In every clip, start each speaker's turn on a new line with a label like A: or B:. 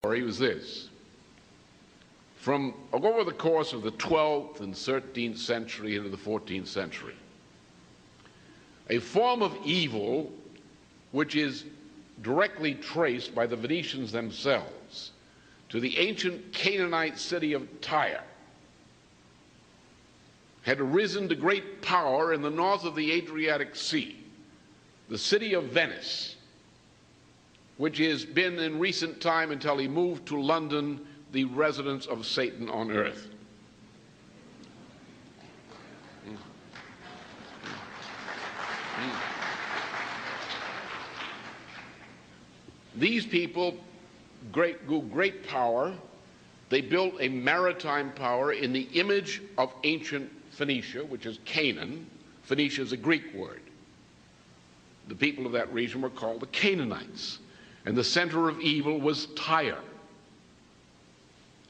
A: story was this. From over the course of the 12th and 13th century into the 14th century, a form of evil which is directly traced by the Venetians themselves to the ancient Canaanite city of Tyre had arisen to great power in the north of the Adriatic Sea, the city of Venice, which has been in recent time, until he moved to London, the residence of Satan on earth. These people grew great power. They built a maritime power in the image of ancient Phoenicia, which is Canaan. Phoenicia is a Greek word. The people of that region were called the Canaanites. And the center of evil was Tyre.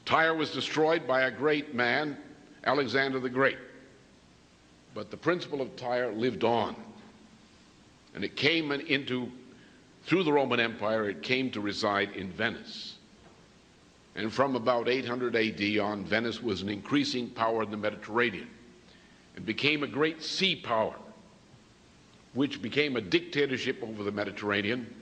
A: Tyre was destroyed by a great man, Alexander the Great. But the principle of Tyre lived on. And it came through the Roman Empire, it came to reside in Venice. And from about 800 AD on, Venice was an increasing power in the Mediterranean and became a great sea power, which became a dictatorship over the Mediterranean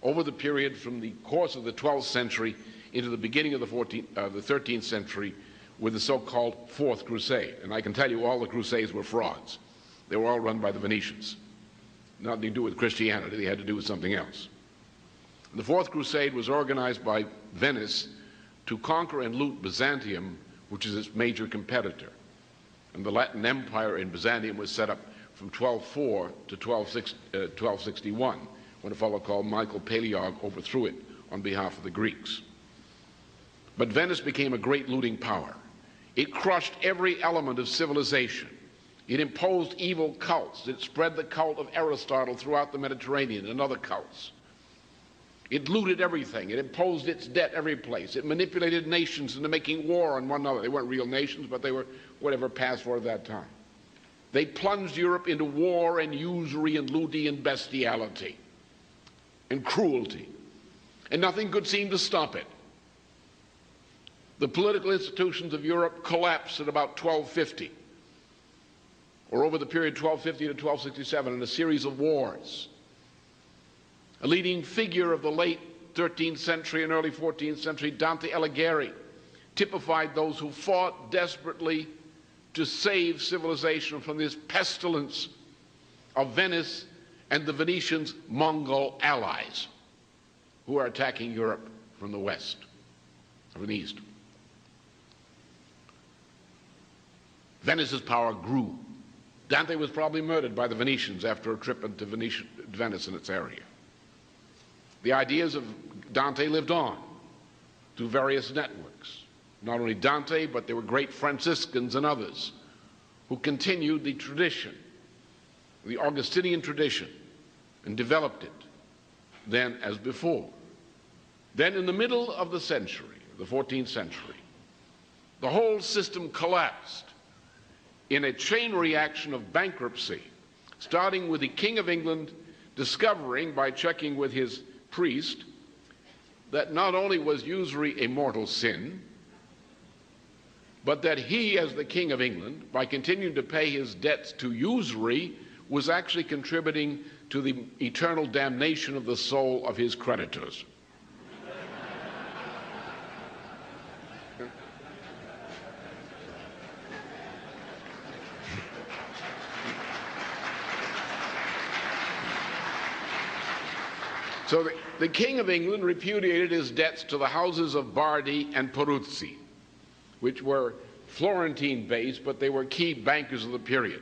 A: over the period from the course of the 12th century into the beginning of the 13th century with the so-called Fourth Crusade. And I can tell you all the Crusades were frauds. They were all run by the Venetians. Nothing to do with Christianity. They had to do with something else. The Fourth Crusade was organized by Venice to conquer and loot Byzantium, which is its major competitor. And the Latin Empire in Byzantium was set up from 1204 to 1261, when a fellow called Michael Palaeologus overthrew it on behalf of the Greeks. But Venice became a great looting power. It crushed every element of civilization. It imposed evil cults. It spread the cult of Aristotle throughout the Mediterranean and other cults. It looted everything. It imposed its debt every place. It manipulated nations into making war on one another. They weren't real nations, but they were whatever passed for at that time. They plunged Europe into war and usury and looting and bestiality and cruelty, and nothing could seem to stop it. The political institutions of Europe collapsed at about 1250, or over the period 1250 to 1267, in a series of wars. A leading figure of the late 13th century and early 14th century, Dante Alighieri, typified those who fought desperately to save civilization from this pestilence of Venice and the Venetians' Mongol allies, who are attacking Europe from the west, from the east. Venice's power grew. Dante was probably murdered by the Venetians after a trip into Venice and its area. The ideas of Dante lived on through various networks. Not only Dante, but there were great Franciscans and others who continued the tradition, the Augustinian tradition, and developed it then as before. Then in the middle of the century, the 14th century, the whole system collapsed in a chain reaction of bankruptcy, starting with the King of England discovering, by checking with his priest, that not only was usury a mortal sin, but that he, as the King of England, by continuing to pay his debts to usury, was actually contributing to the eternal damnation of the soul of his creditors. So the King of England repudiated his debts to the houses of Bardi and Peruzzi, which were Florentine-based, but they were key bankers of the period,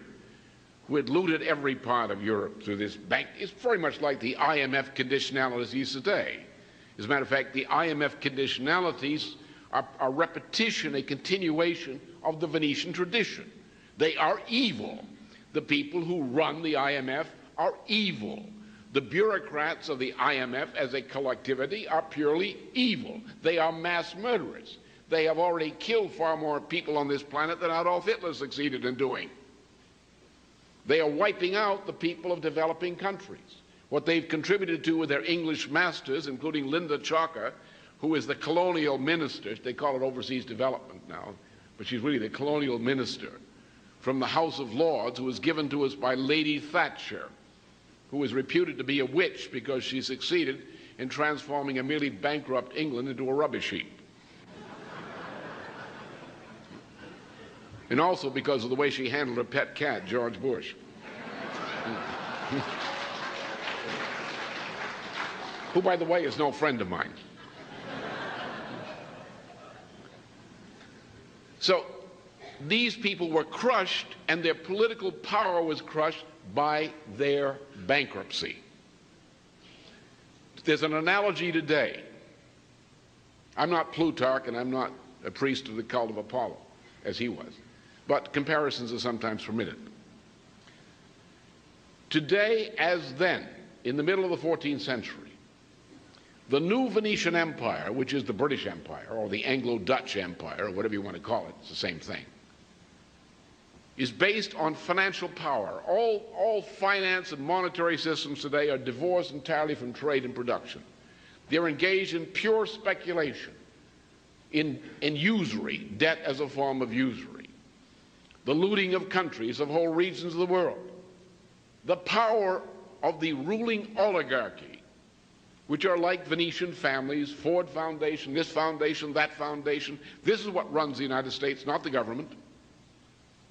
A: who had looted every part of Europe through this bank. It's very much like the IMF conditionalities today. As a matter of fact, the IMF conditionalities are a repetition, a continuation of the Venetian tradition. They are evil. The people who run the IMF are evil. The bureaucrats of the IMF as a collectivity are purely evil. They are mass murderers. They have already killed far more people on this planet than Adolf Hitler succeeded in doing. They are wiping out the people of developing countries. What they've contributed to with their English masters, including Linda Chalker, who is the colonial minister. They call it overseas development now, but she's really the colonial minister from the House of Lords, who was given to us by Lady Thatcher, who is reputed to be a witch because she succeeded in transforming a merely bankrupt England into a rubbish heap. And also because of the way she handled her pet cat, George Bush. Who, by the way, is no friend of mine. So these people were crushed, and their political power was crushed by their bankruptcy. There's an analogy today. I'm not Plutarch, and I'm not a priest of the cult of Apollo, as he was, but comparisons are sometimes permitted. Today, as then, in the middle of the 14th century, the new Venetian Empire, which is the British Empire, or the Anglo-Dutch Empire, or whatever you want to call it, it's the same thing, is based on financial power. All finance and monetary systems today are divorced entirely from trade and production. They're engaged in pure speculation, in usury, debt as a form of usury, the looting of countries, of whole regions of the world. The power of the ruling oligarchy, which are like Venetian families, Ford Foundation, this foundation, that foundation. This is what runs the United States, not the government.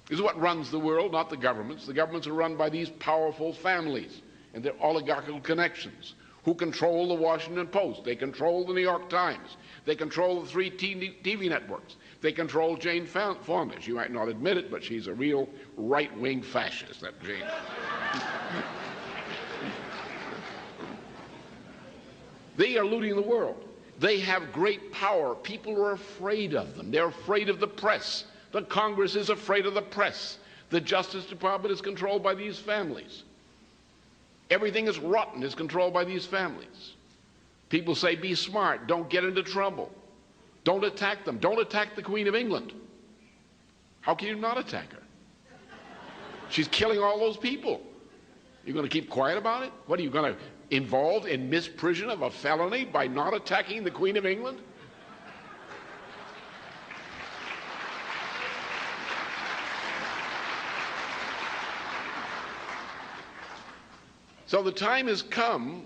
A: This is what runs the world, not the governments. The governments are run by these powerful families and their oligarchical connections, who control the Washington Post. They control the New York Times. They control the 3 TV networks. They control Jane Fonda. She might not admit it, but she's a real right-wing fascist, that Jane. They are looting the world. They have great power. People are afraid of them. They're afraid of the press. The Congress is afraid of the press. The Justice Department is controlled by these families. Everything is rotten is controlled by these families. People say, be smart, don't get into trouble. Don't attack them. Don't attack the Queen of England. How can you not attack her? She's killing all those people. You're going to keep quiet about it? What, are you going to involve in misprision of a felony by not attacking the Queen of England? So the time has come,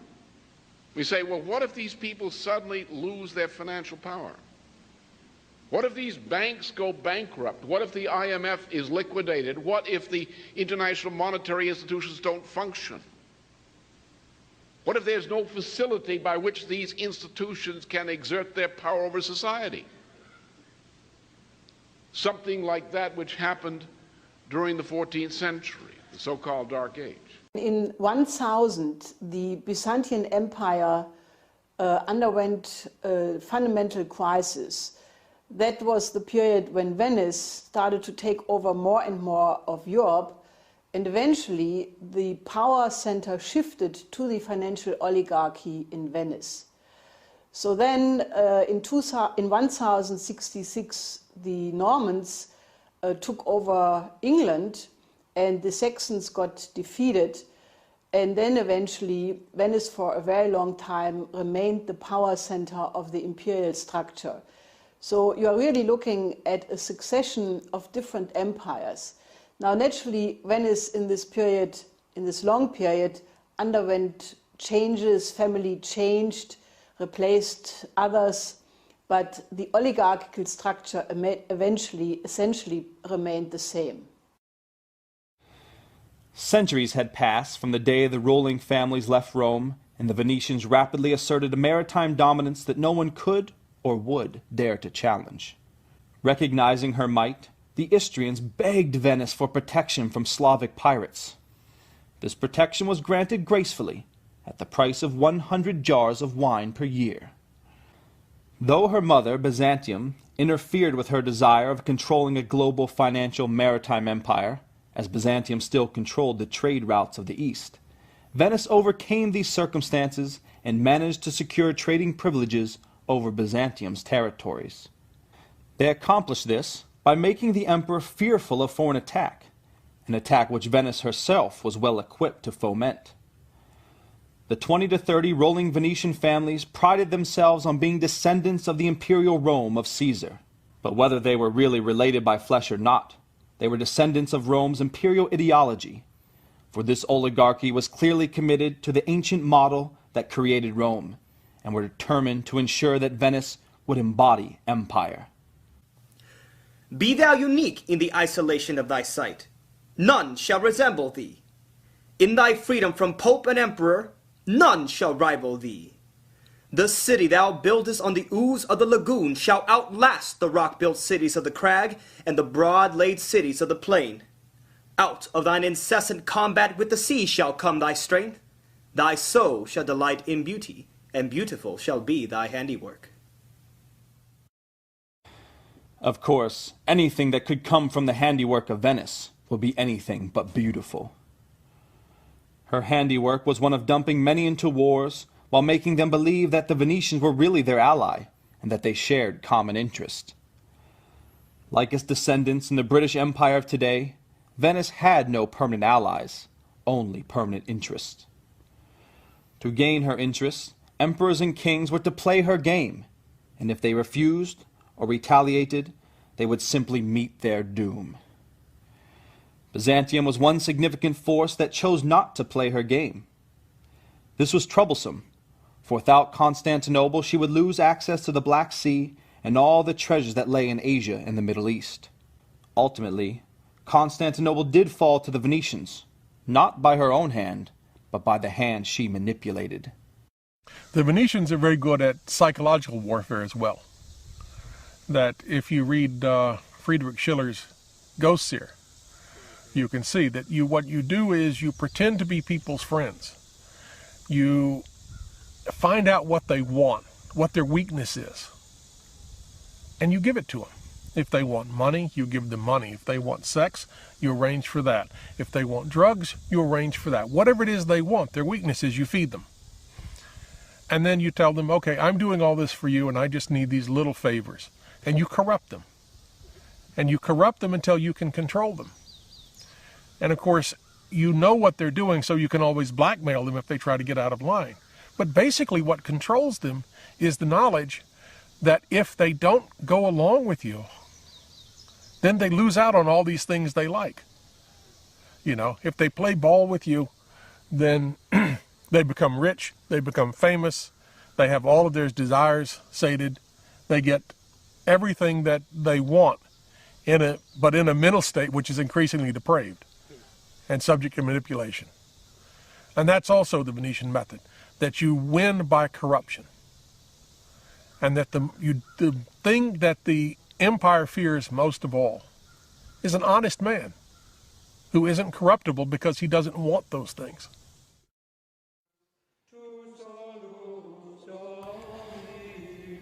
A: we say, well, what if these people suddenly lose their financial power? What if these banks go bankrupt? What if the IMF is liquidated? What if the international monetary institutions don't function? What if there's no facility by which these institutions can exert their power over society? Something like that which happened during the 14th century, the so-called Dark Age.
B: In 1000, the Byzantine Empire underwent a fundamental crisis. That was the period when Venice started to take over more and more of Europe, and eventually the power center shifted to the financial oligarchy in Venice. So then in 1066, the Normans took over England, and the Saxons got defeated, and then eventually Venice for a very long time remained the power center of the imperial structure. So you are really looking at a succession of different empires. Now naturally Venice in this period, in this long period, underwent changes, family changed, replaced others, but the oligarchical structure essentially remained the same.
C: Centuries had passed from the day the ruling families left Rome, and the Venetians rapidly asserted a maritime dominance that no one could or would dare to challenge. Recognizing her might, the Istrians begged Venice for protection from Slavic pirates. This protection was granted gracefully, at the price of 100 jars of wine per year. Though her mother, Byzantium, interfered with her desire of controlling a global financial maritime empire, as Byzantium still controlled the trade routes of the East, Venice overcame these circumstances and managed to secure trading privileges over Byzantium's territories. They accomplished this by making the emperor fearful of foreign attack, an attack which Venice herself was well equipped to foment. the 20 to 30 rolling Venetian families prided themselves on being descendants of the imperial Rome of Caesar. But whether they were really related by flesh or not, they were descendants of Rome's imperial ideology, for this oligarchy was clearly committed to the ancient model that created Rome, and were determined to ensure that Venice would embody empire.
D: Be thou unique in the isolation of thy sight. None shall resemble thee. In thy freedom from pope and emperor, none shall rival thee. The city thou buildest on the ooze of the lagoon shall outlast the rock-built cities of the crag and the broad-laid cities of the plain. Out of thine incessant combat with the sea shall come thy strength. Thy soul shall delight in beauty, and beautiful shall be thy handiwork.
C: Of course, anything that could come from the handiwork of Venice would be anything but beautiful. Her handiwork was one of dumping many into wars while making them believe that the Venetians were really their ally and that they shared common interest. Like its descendants in the British Empire of today, Venice had no permanent allies, only permanent interests. To gain her interests, emperors and kings were to play her game, and if they refused or retaliated, they would simply meet their doom. Byzantium was one significant force that chose not to play her game. This was troublesome, for without Constantinople she would lose access to the Black Sea and all the treasures that lay in Asia and the Middle East. Ultimately, Constantinople did fall to the Venetians, not by her own hand, but by the hand she manipulated.
E: The Venetians are very good at psychological warfare as well. That if you read Friedrich Schiller's Ghosts here, you can see that what you do is you pretend to be people's friends. You find out what they want, what their weakness is, and you give it to them. If they want money, you give them money. If they want sex, you arrange for that. If they want drugs, you arrange for that. Whatever it is they want, their weakness is, you feed them. And then you tell them, okay, I'm doing all this for you and I just need these little favors. And you corrupt them. And you corrupt them until you can control them. And of course, you know what they're doing, so you can always blackmail them if they try to get out of line. But basically what controls them is the knowledge that if they don't go along with you, then they lose out on all these things they like. You know, if they play ball with you, then they become rich, they become famous, they have all of their desires sated, they get everything that they want, but in a mental state which is increasingly depraved and subject to manipulation. And that's also the Venetian method, that you win by corruption. And that the thing that the empire fears most of all is an honest man who isn't corruptible because he doesn't want those things.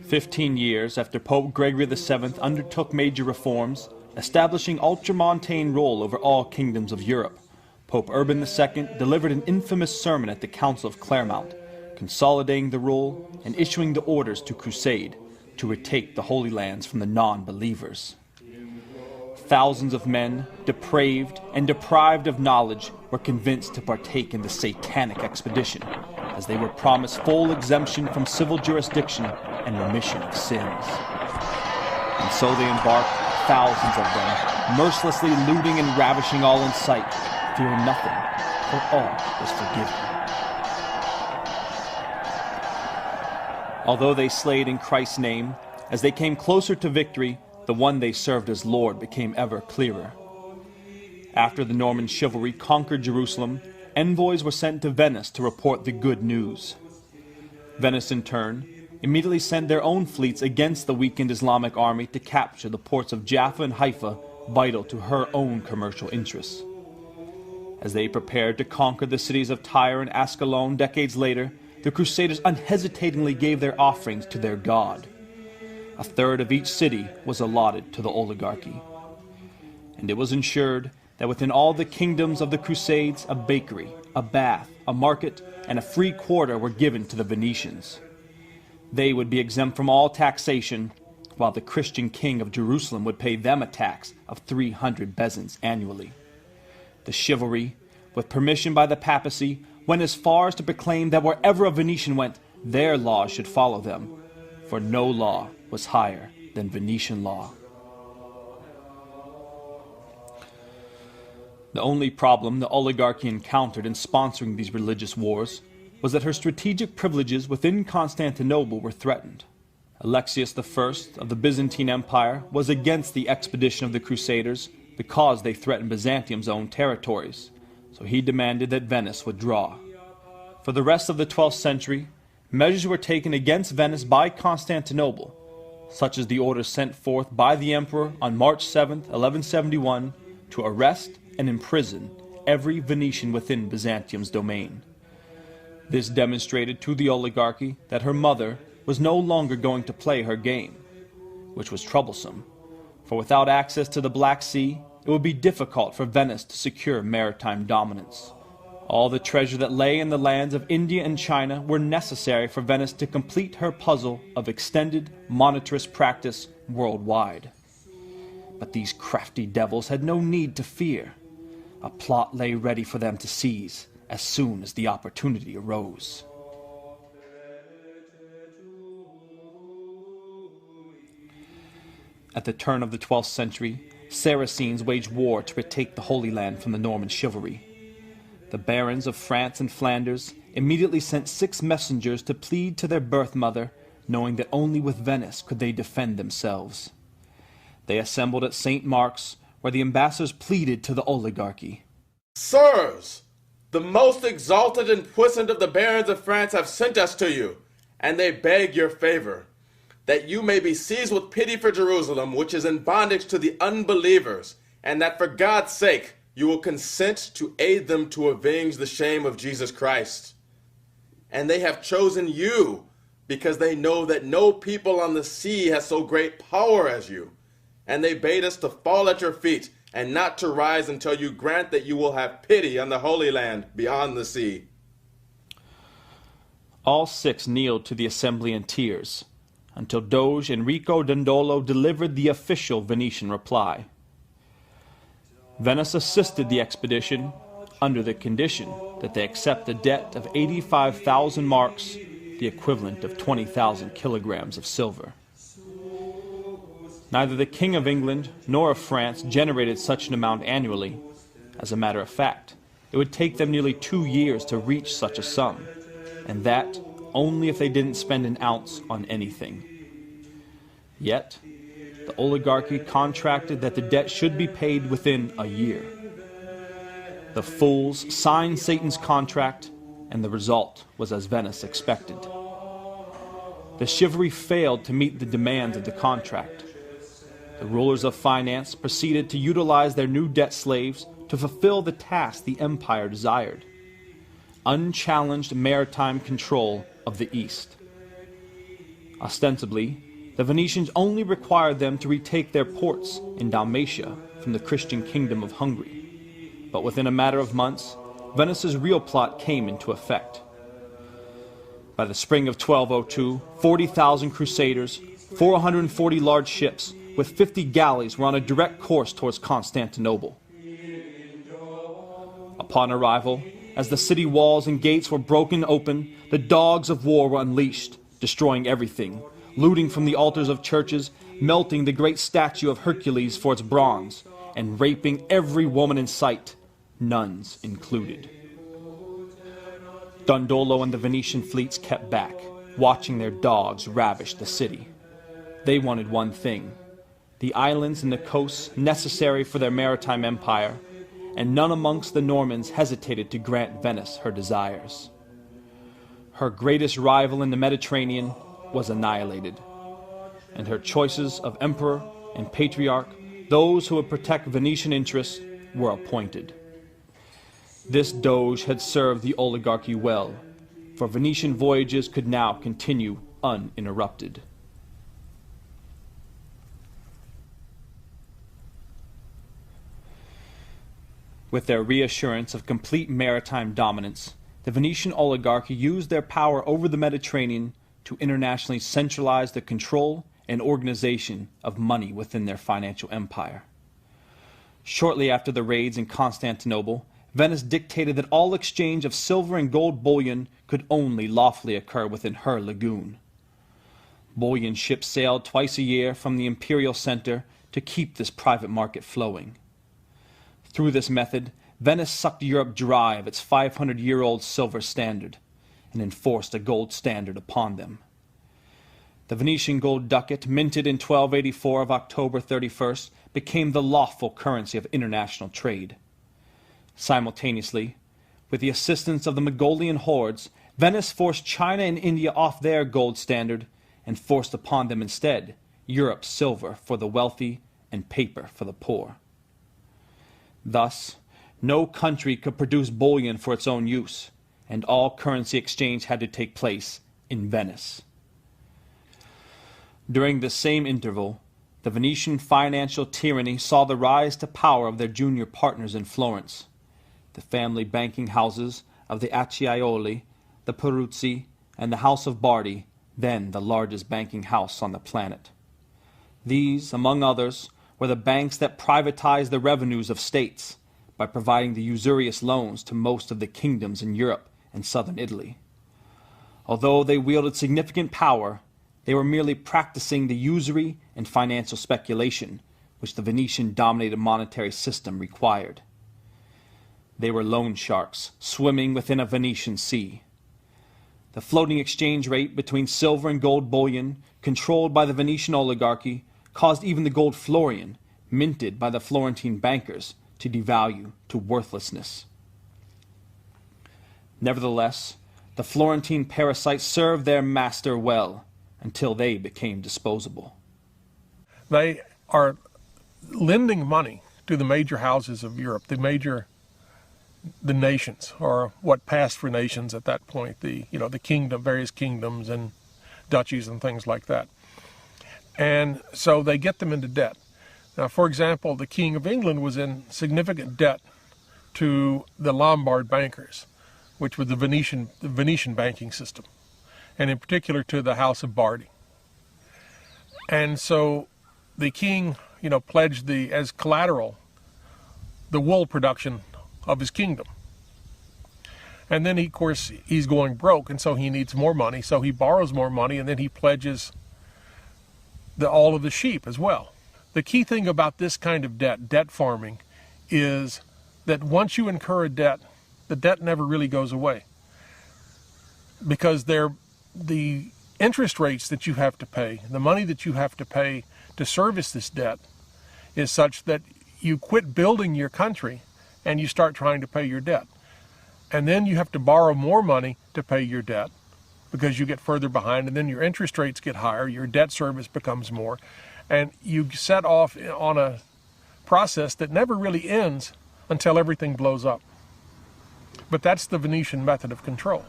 C: "15 years after Pope Gregory VII undertook major reforms, establishing ultramontane rule over all kingdoms of Europe, Pope Urban II delivered an infamous sermon at the Council of Clermont, consolidating the rule and issuing the orders to crusade, to retake the Holy Lands from the non-believers. Thousands of men, depraved and deprived of knowledge, were convinced to partake in the satanic expedition, as they were promised full exemption from civil jurisdiction and remission of sins. And so they embarked, thousands of them, mercilessly looting and ravishing all in sight, fearing nothing, for all was forgiven. Although they slayed in Christ's name, as they came closer to victory, the one they served as Lord became ever clearer. After the Norman chivalry conquered Jerusalem, envoys were sent to Venice to report the good news. Venice, in turn, immediately sent their own fleets against the weakened Islamic army to capture the ports of Jaffa and Haifa, vital to her own commercial interests. As they prepared to conquer the cities of Tyre and Ascalon decades later, the Crusaders unhesitatingly gave their offerings to their god. A third of each city was allotted to the oligarchy. And it was ensured that within all the kingdoms of the Crusades, a bakery, a bath, a market, and a free quarter were given to the Venetians. They would be exempt from all taxation, while the Christian king of Jerusalem would pay them a tax of 300 bezants annually. The chivalry, with permission by the papacy, went as far as to proclaim that wherever a Venetian went, their laws should follow them, for no law was higher than Venetian law. The only problem the oligarchy encountered in sponsoring these religious wars was that her strategic privileges within Constantinople were threatened. Alexius I of the Byzantine Empire was against the expedition of the Crusaders because they threatened Byzantium's own territories, so he demanded that Venice withdraw. For the rest of the 12th century, measures were taken against Venice by Constantinople, such as the order sent forth by the emperor on March 7, 1171, to arrest and imprison every Venetian within Byzantium's domain. This demonstrated to the oligarchy that her mother was no longer going to play her game, which was troublesome, for without access to the Black Sea, it would be difficult for Venice to secure maritime dominance. All the treasure that lay in the lands of India and China were necessary for Venice to complete her puzzle of extended monetarist practice worldwide. But these crafty devils had no need to fear. A plot lay ready for them to seize as soon as the opportunity arose. At the turn of the 12th century, Saracens waged war to retake the Holy Land from the Norman chivalry. The barons of France and Flanders immediately sent 6 messengers to plead to their birth mother, knowing that only with Venice could they defend themselves. They assembled at St. Mark's, where the ambassadors pleaded to the oligarchy.
F: Sirs, the most exalted and puissant of the barons of France have sent us to you, and they beg your favor, that you may be seized with pity for Jerusalem, which is in bondage to the unbelievers, and that for God's sake you will consent to aid them to avenge the shame of Jesus Christ. And they have chosen you, because they know that no people on the sea has so great power as you. And they bade us to fall at your feet, and not to rise until you grant that you will have pity on the Holy Land beyond the sea.
C: All 6 kneeled to the assembly in tears, until Doge Enrico Dandolo delivered the official Venetian reply. Venice assisted the expedition under the condition that they accept a debt of 85,000 marks, the equivalent of 20,000 kilograms of silver. Neither the King of England nor of France generated such an amount annually. As a matter of fact, it would take them nearly 2 years to reach such a sum, and that only if they didn't spend an ounce on anything. Yet, the oligarchy contracted that the debt should be paid within a year. The fools signed Satan's contract, and the result was as Venice expected. The chivalry failed to meet the demands of the contract. The rulers of finance proceeded to utilize their new debt slaves to fulfill the task the empire desired: unchallenged maritime control of the East. Ostensibly, the Venetians only required them to retake their ports in Dalmatia from the Christian kingdom of Hungary. But within a matter of months, Venice's real plot came into effect. By the spring of 1202, 40,000 crusaders, 440 large ships, with 50 galleys were on a direct course towards Constantinople. Upon arrival, as the city walls and gates were broken open, the dogs of war were unleashed, destroying everything, looting from the altars of churches, melting the great statue of Hercules for its bronze, and raping every woman in sight, nuns included. Dandolo and the Venetian fleets kept back, watching their dogs ravish the city. They wanted one thing: the islands and the coasts necessary for their maritime empire, and none amongst the Normans hesitated to grant Venice her desires. Her greatest rival in the Mediterranean was annihilated, and her choices of emperor and patriarch, those who would protect Venetian interests, were appointed. This doge had served the oligarchy well, for Venetian voyages could now continue uninterrupted. With their reassurance of complete maritime dominance, the Venetian oligarchy used their power over the Mediterranean to internationally centralize the control and organization of money within their financial empire. Shortly after the raids in Constantinople, Venice dictated that all exchange of silver and gold bullion could only lawfully occur within her lagoon. Bullion ships sailed twice a year from the imperial center to keep this private market flowing. Through this method, Venice sucked Europe dry of its 500-year-old silver standard and enforced a gold standard upon them. The Venetian gold ducat, minted in 1284 of October 31st, became the lawful currency of international trade. Simultaneously, with the assistance of the Mongolian hordes, Venice forced China and India off their gold standard and forced upon them instead Europe's silver for the wealthy and paper for the poor. Thus, no country could produce bullion for its own use, and all currency exchange had to take place in Venice. During this same interval, the Venetian financial tyranny saw the rise to power of their junior partners in Florence, the family banking houses of the Acciaioli, the Peruzzi, and the House of Bardi, then the largest banking house on the planet. These, among others, were the banks that privatized the revenues of states by providing the usurious loans to most of the kingdoms in Europe and southern Italy. Although they wielded significant power, they were merely practicing the usury and financial speculation which the Venetian-dominated monetary system required. They were loan sharks swimming within a Venetian sea. The floating exchange rate between silver and gold bullion, controlled by the Venetian oligarchy, caused even the gold florian, minted by the Florentine bankers, to devalue to worthlessness. Nevertheless, the Florentine parasites served their master well until they became disposable.
E: They are lending money to the major houses of Europe, the nations, or what passed for nations at that point, the kingdom, various kingdoms and duchies and things like that. And so they get them into debt. Now, for example, the King of England was in significant debt to the Lombard bankers, which was the Venetian banking system, and in particular to the House of Bardi. And so the king, pledged as collateral the wool production of his kingdom. And then, of course, he's going broke, and so he needs more money, so he borrows more money, and then he pledges all of the sheep as well. The key thing about this kind of debt farming, is that once you incur a debt, the debt never really goes away, because the interest rates that you have to pay, the money that you have to pay to service this debt, is such that you quit building your country and you start trying to pay your debt. And then you have to borrow more money to pay your debt because you get further behind, and then your interest rates get higher, your debt service becomes more, and you set off on a process that never really ends until everything blows up. But that's the Venetian method of control.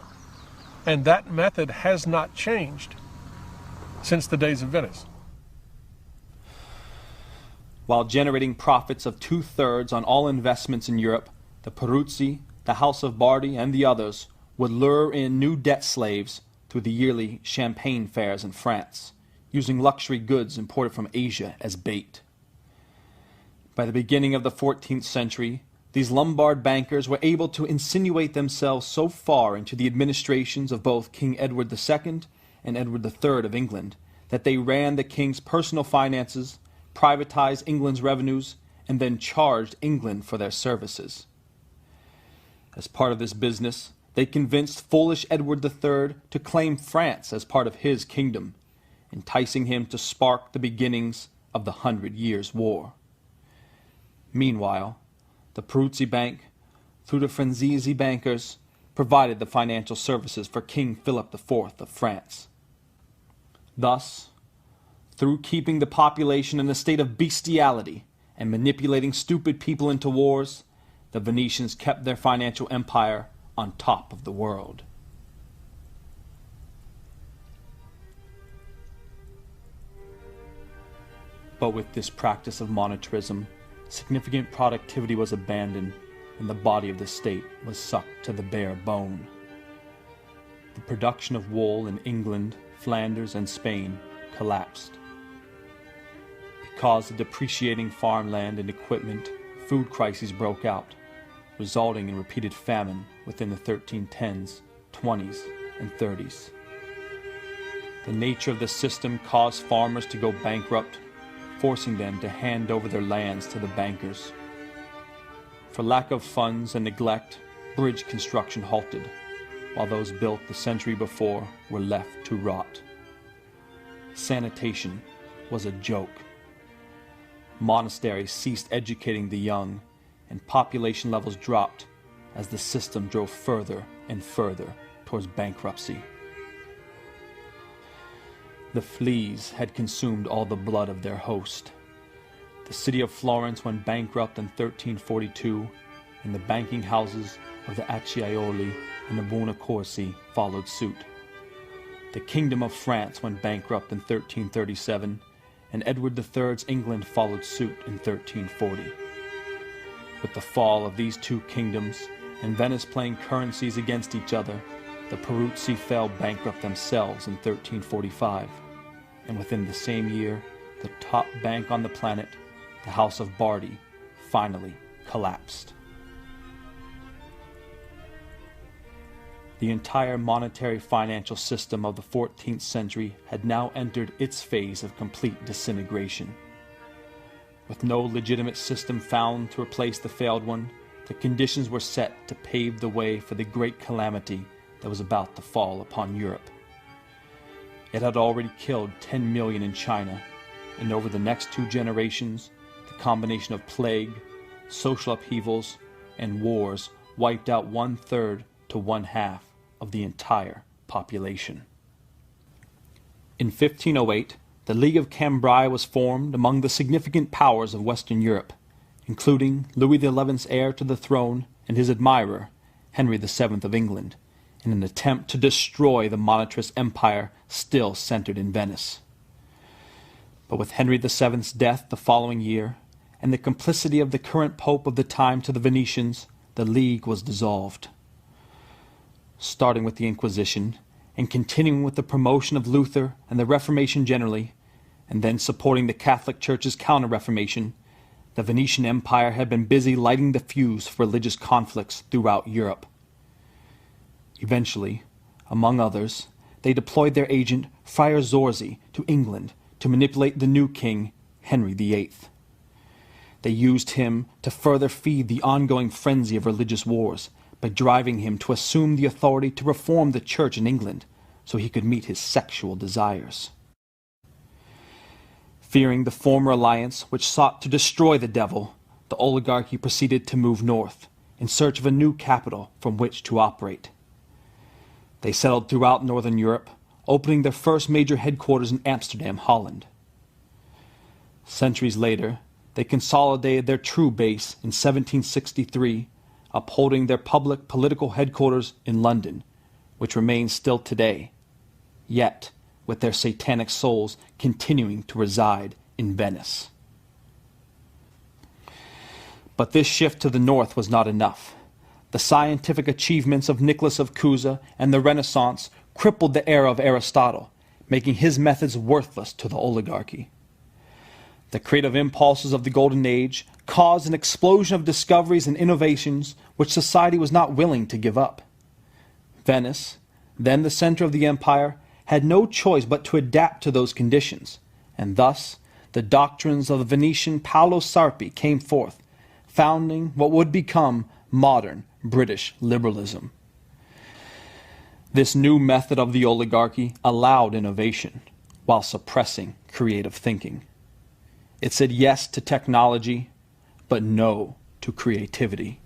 E: And that method has not changed since the days of Venice.
C: While generating profits of 2/3 on all investments in Europe, the Peruzzi, the House of Bardi, and the others would lure in new debt slaves through the yearly champagne fairs in France, using luxury goods imported from Asia as bait. By the beginning of the 14th century, these Lombard bankers were able to insinuate themselves so far into the administrations of both King Edward II and Edward III of England that they ran the king's personal finances, privatized England's revenues, and then charged England for their services. As part of this business, they convinced foolish Edward III to claim France as part of his kingdom, enticing him to spark the beginnings of the 100 Years' War. Meanwhile, the Peruzzi Bank, through the Franzese bankers, provided the financial services for King Philip IV of France. Thus, through keeping the population in a state of bestiality and manipulating stupid people into wars, the Venetians kept their financial empire on top of the world. But with this practice of monetarism, significant productivity was abandoned, and the body of the state was sucked to the bare bone. The production of wool in England, Flanders, and Spain collapsed. Because of depreciating farmland and equipment, food crises broke out, resulting in repeated famine within the 1310s, 20s, and 30s. The nature of the system caused farmers to go bankrupt, forcing them to hand over their lands to the bankers. For lack of funds and neglect, bridge construction halted, while those built the century before were left to rot. Sanitation was a joke. Monasteries ceased educating the young, and population levels dropped as the system drove further and further towards bankruptcy. The fleas had consumed all the blood of their host. The city of Florence went bankrupt in 1342, and the banking houses of the Acciaioli and the Buonaccorsi followed suit. The Kingdom of France went bankrupt in 1337, and Edward III's England followed suit in 1340. With the fall of these two kingdoms, and Venice playing currencies against each other, the Peruzzi fell bankrupt themselves in 1345, and within the same year, the top bank on the planet, the House of Bardi, finally collapsed. The entire monetary financial system of the 14th century had now entered its phase of complete disintegration. With no legitimate system found to replace the failed one, the conditions were set to pave the way for the great calamity that was about to fall upon Europe. It had already killed 10 million in China, and over the next 2 generations, the combination of plague, social upheavals, and wars wiped out 1/3 to 1/2 of the entire population. In 1508, the League of Cambrai was formed among the significant powers of Western Europe, including Louis XI's heir to the throne and his admirer, Henry VII of England, in an attempt to destroy the monetarist empire still centered in Venice. But with Henry VII's death the following year, and the complicity of the current pope of the time to the Venetians, the League was dissolved. Starting with the Inquisition, and continuing with the promotion of Luther and the Reformation generally, and then supporting the Catholic Church's counter-Reformation, the Venetian Empire had been busy lighting the fuse for religious conflicts throughout Europe. Eventually, among others, they deployed their agent Friar Zorzi to England to manipulate the new king, Henry VIII. They used him to further feed the ongoing frenzy of religious wars by driving him to assume the authority to reform the church in England so he could meet his sexual desires. Fearing the former alliance which sought to destroy the devil, the oligarchy proceeded to move north in search of a new capital from which to operate. They settled throughout northern Europe, opening their first major headquarters in Amsterdam, Holland. Centuries later, they consolidated their true base in 1763, upholding their public political headquarters in London, which remains still today, yet with their satanic souls continuing to reside in Venice. But this shift to the north was not enough. The scientific achievements of Nicholas of Cusa and the Renaissance crippled the era of Aristotle, making his methods worthless to the oligarchy. The creative impulses of the Golden Age caused an explosion of discoveries and innovations which society was not willing to give up. Venice, then the center of the empire, had no choice but to adapt to those conditions, and thus the doctrines of the Venetian Paolo Sarpi came forth, founding what would become modern British liberalism. This new method of the oligarchy allowed innovation while suppressing creative thinking. It said yes to technology, but no to creativity.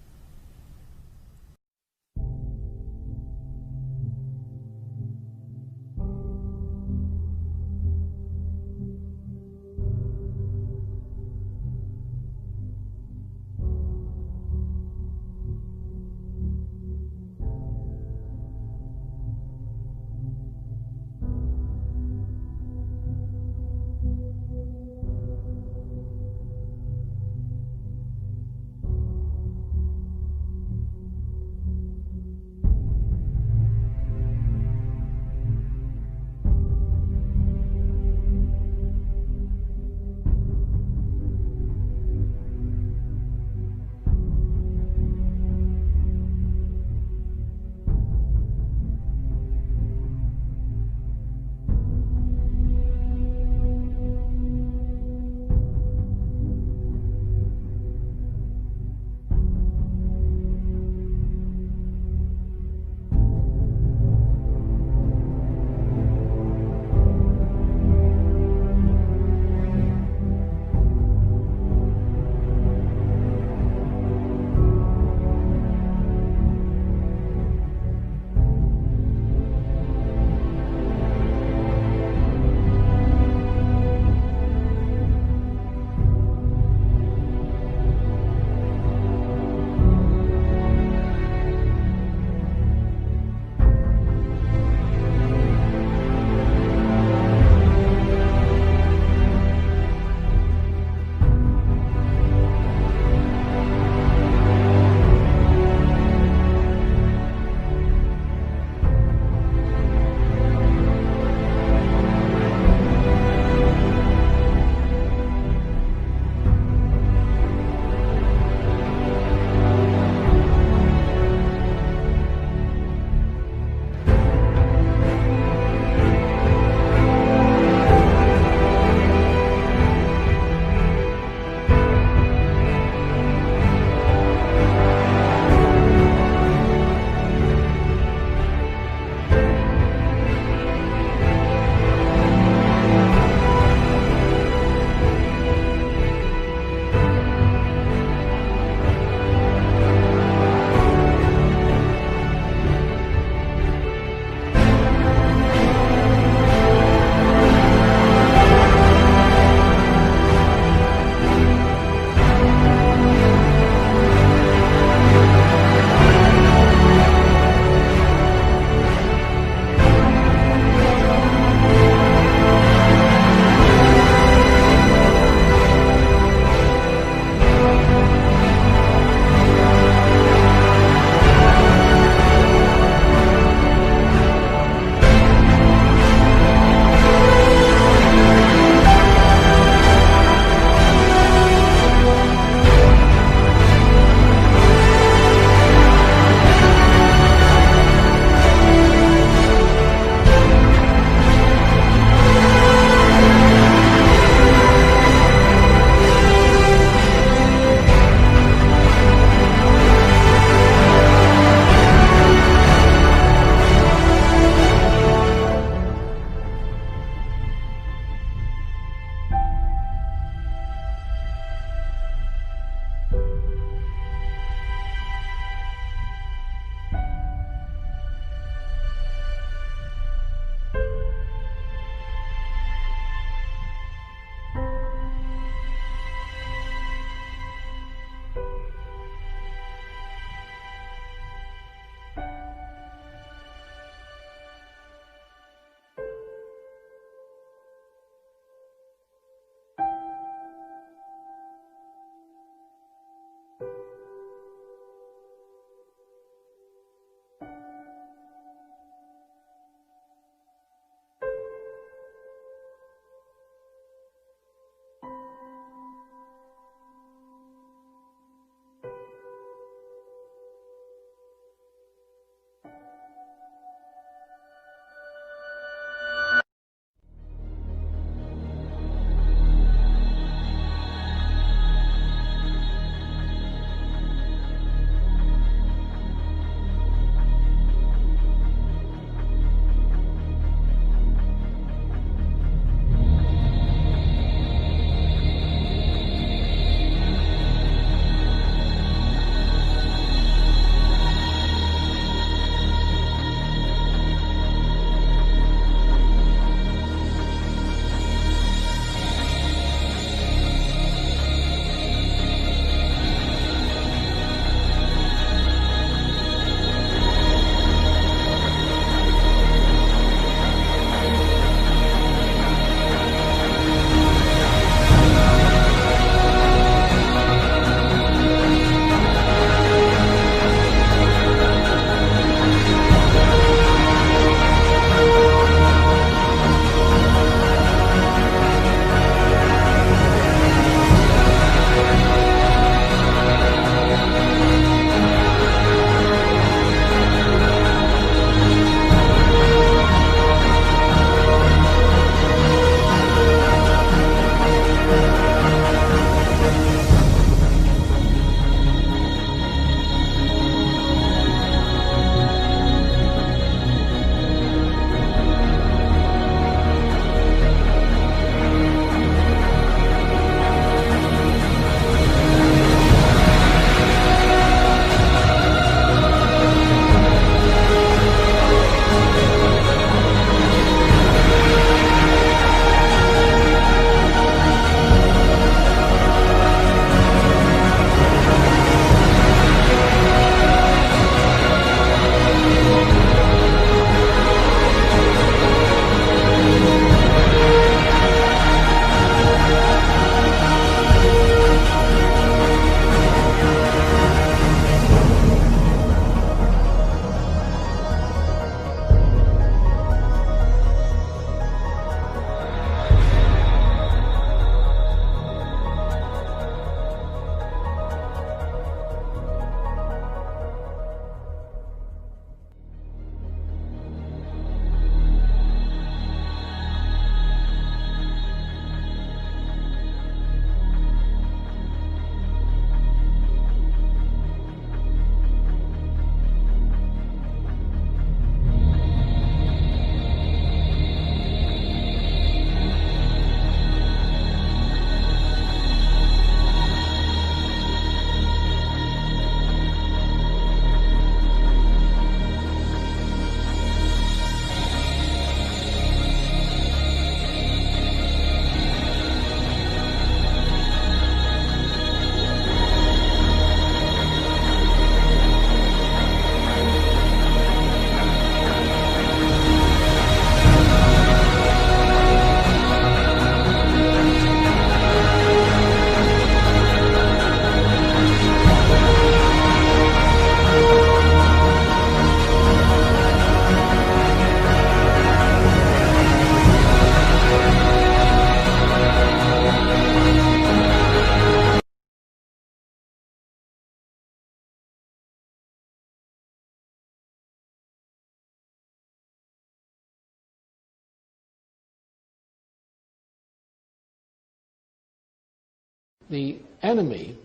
A: the enemy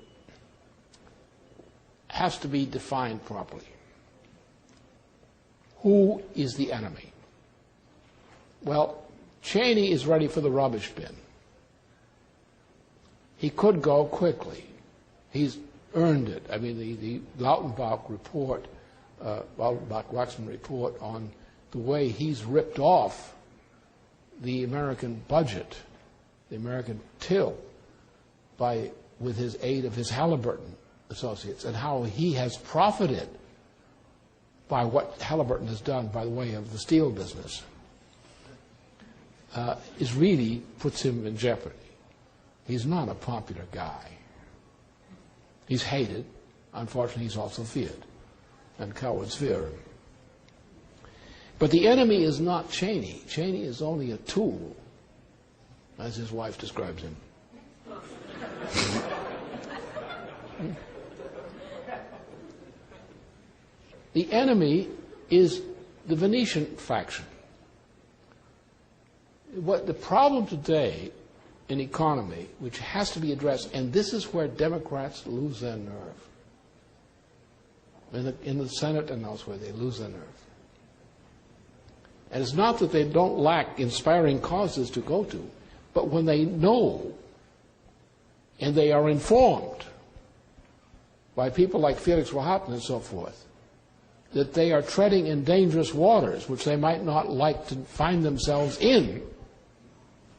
A: has to be defined properly. Who is the enemy? Well, Cheney is ready for the rubbish bin. He could go quickly. He's earned it. I mean, the Lautenbach report, Lautenbach-Waxman report on the way he's ripped off the American budget, the American till, with his aid of his Halliburton associates, and how he has profited by what Halliburton has done by the way of the steel business, is really puts him in jeopardy. He's not a popular guy. He's hated. Unfortunately, he's also feared, and cowards fear him. But the enemy is not Cheney. Cheney is only a tool, as his wife describes him. The enemy is the Venetian faction. What the problem today in economy, which has to be addressed, and this is where Democrats lose their nerve. In the Senate and elsewhere, they lose their nerve. And it's not that they don't lack inspiring causes to go to, but when they know and they are informed by people like Felix Rohatyn and so forth, that they are treading in dangerous waters, which they might not like to find themselves in,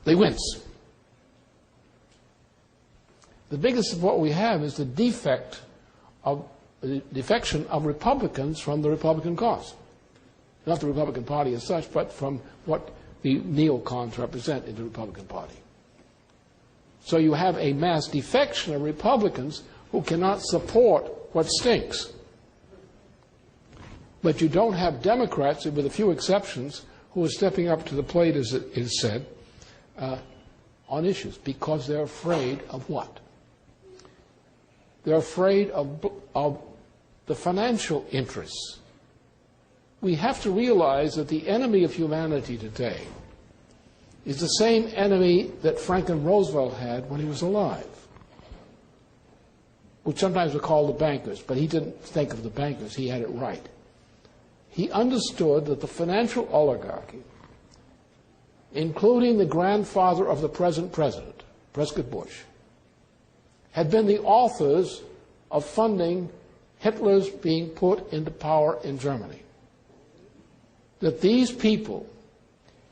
A: they wince. The biggest support we have is the defection of Republicans from the Republican cause. Not the Republican Party as such, but from what the neocons represent in the Republican Party. So you have a mass defection of Republicans who cannot support what stinks. But you don't have Democrats, with a few exceptions, who are stepping up to the plate, as it is said, on issues, because they're afraid of what? They're afraid of the financial interests. We have to realize that the enemy of humanity today is the same enemy that Franklin Roosevelt had when he was alive, which sometimes are called the bankers, but he didn't think of the bankers, he had it right. He understood that the financial oligarchy, including the grandfather of the present president, Prescott Bush, had been the authors of funding Hitler's being put into power in Germany. That these people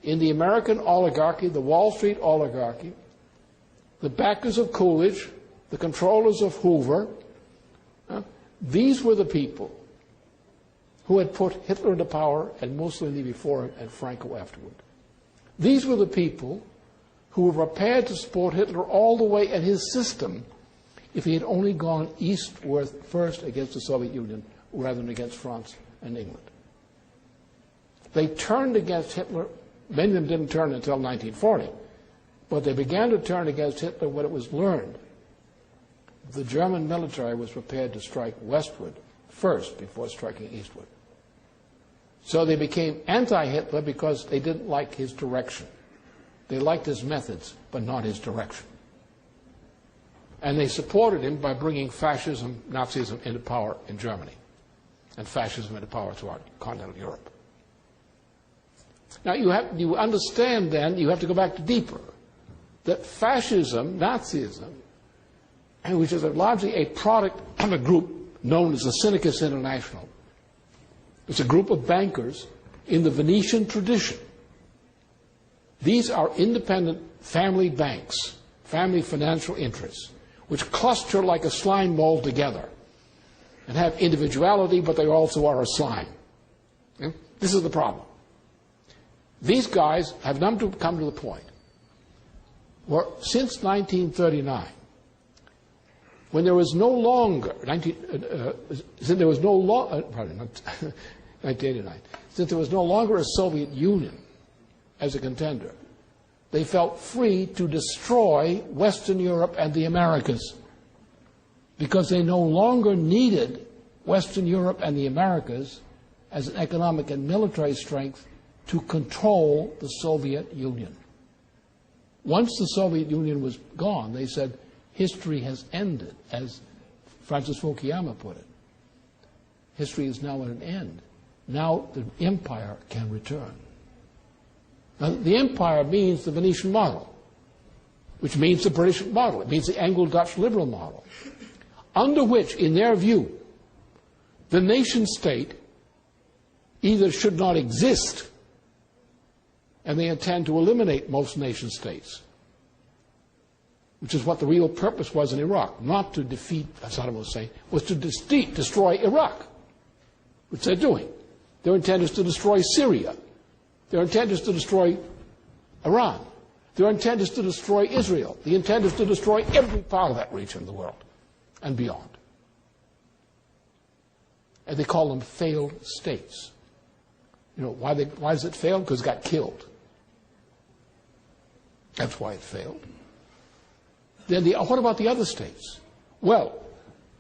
A: in the American oligarchy, the Wall Street oligarchy, the backers of Coolidge, the controllers of Hoover, these were the people who had put Hitler into power and Mussolini before him and Franco afterward. These were the people who were prepared to support Hitler all the way and his system if he had only gone eastward first against the Soviet Union rather than against France and England. They turned against Hitler. Many of them didn't turn until 1940, but they began to turn against Hitler when it was learned the German military was prepared to strike westward first before striking eastward. So they became anti-Hitler because they didn't like his direction. They liked his methods, but not his direction. And they supported him by bringing fascism, Nazism into power in Germany, and fascism into power throughout continental Europe. Now you understand then, you have to go back to deeper, that fascism, Nazism, which is largely a product of a group known as the Syndicus International. It's a group of bankers in the Venetian tradition. These are independent family banks, family financial interests, which cluster like a slime mold together and have individuality, but they also are a slime. Okay? This is the problem. These guys have come to the point where since 1939, when there was no longer, 1989, since there was no longer a Soviet Union as a contender, they felt free to destroy Western Europe and the Americas because they no longer needed Western Europe and the Americas as an economic and military strength to control the Soviet Union. Once the Soviet Union was gone, they said,
G: History has ended, as Francis Fukuyama put it. History is now at an end. Now the empire can return. Now, the empire means the Venetian model, which means the British model. It means the Anglo-Dutch liberal model, under which, in their view, the nation state either should not exist, and they intend to eliminate most nation states, which is what the real purpose was in Iraq, not to defeat Saddam Hussein, was to destroy Iraq, which they're doing. Their intent is to destroy Syria. Their intent is to destroy Iran. Their intent is to destroy Israel. The intent is to destroy every part of that region of the world and beyond. And they call them failed states. You know, why does it fail? Because it got killed. That's why it failed. Then what about the other states? Well,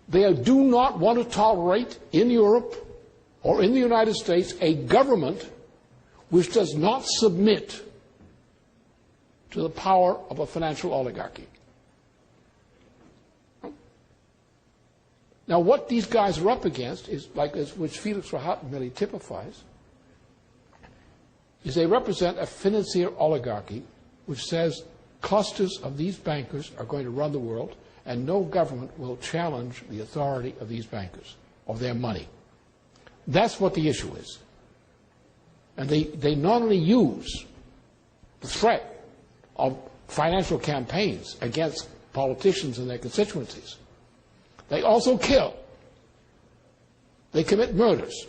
G: they do not want to tolerate in Europe or in the United States a government which does not submit to the power of a financial oligarchy. Now, what these guys are up against is, which Felix Rahat really typifies, is they represent a financier oligarchy which says clusters of these bankers are going to run the world and no government will challenge the authority of these bankers, of their money. That's what the issue is. And they not only use the threat of financial campaigns against politicians and their constituencies, they also kill. They commit murders.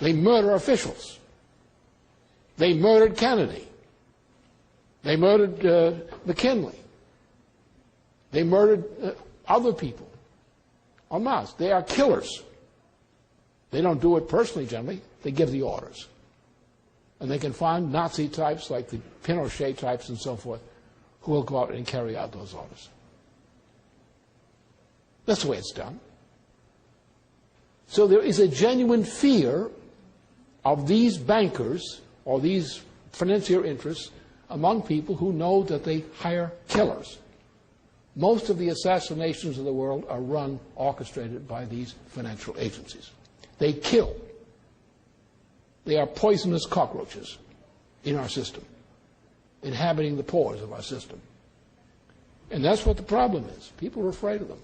G: They murder officials. They murdered Kennedy. They murdered McKinley. They murdered other people en masse. They are killers. They don't do it personally, generally. They give the orders. And they can find Nazi types like the Pinochet types and so forth who will go out and carry out those orders. That's the way it's done. So there is a genuine fear of these bankers or these financier interests among people who know that they hire killers. Most of the assassinations of the world are run, orchestrated by these financial agencies. They kill. They are poisonous cockroaches in our system, inhabiting the pores of our system. And that's what the problem is. People are afraid of them.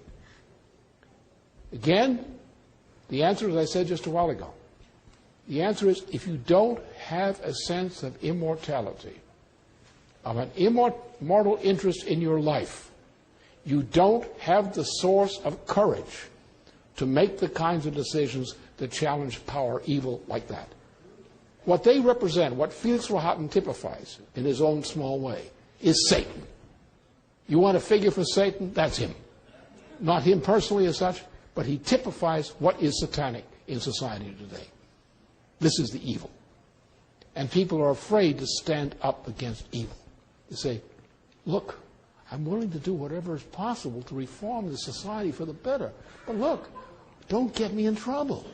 G: Again, the answer, as I said just a while ago, the answer is if you don't have a sense of immortality, of an immortal interest in your life, you don't have the source of courage to make the kinds of decisions that challenge power, evil like that. What they represent, what Felix Rahat typifies in his own small way, is Satan. You want a figure for Satan? That's him. Not him personally as such, but he typifies what is satanic in society today. This is the evil. And people are afraid to stand up against evil. They say, look, I'm willing to do whatever is possible to reform the society for the better. But look, don't get me in trouble.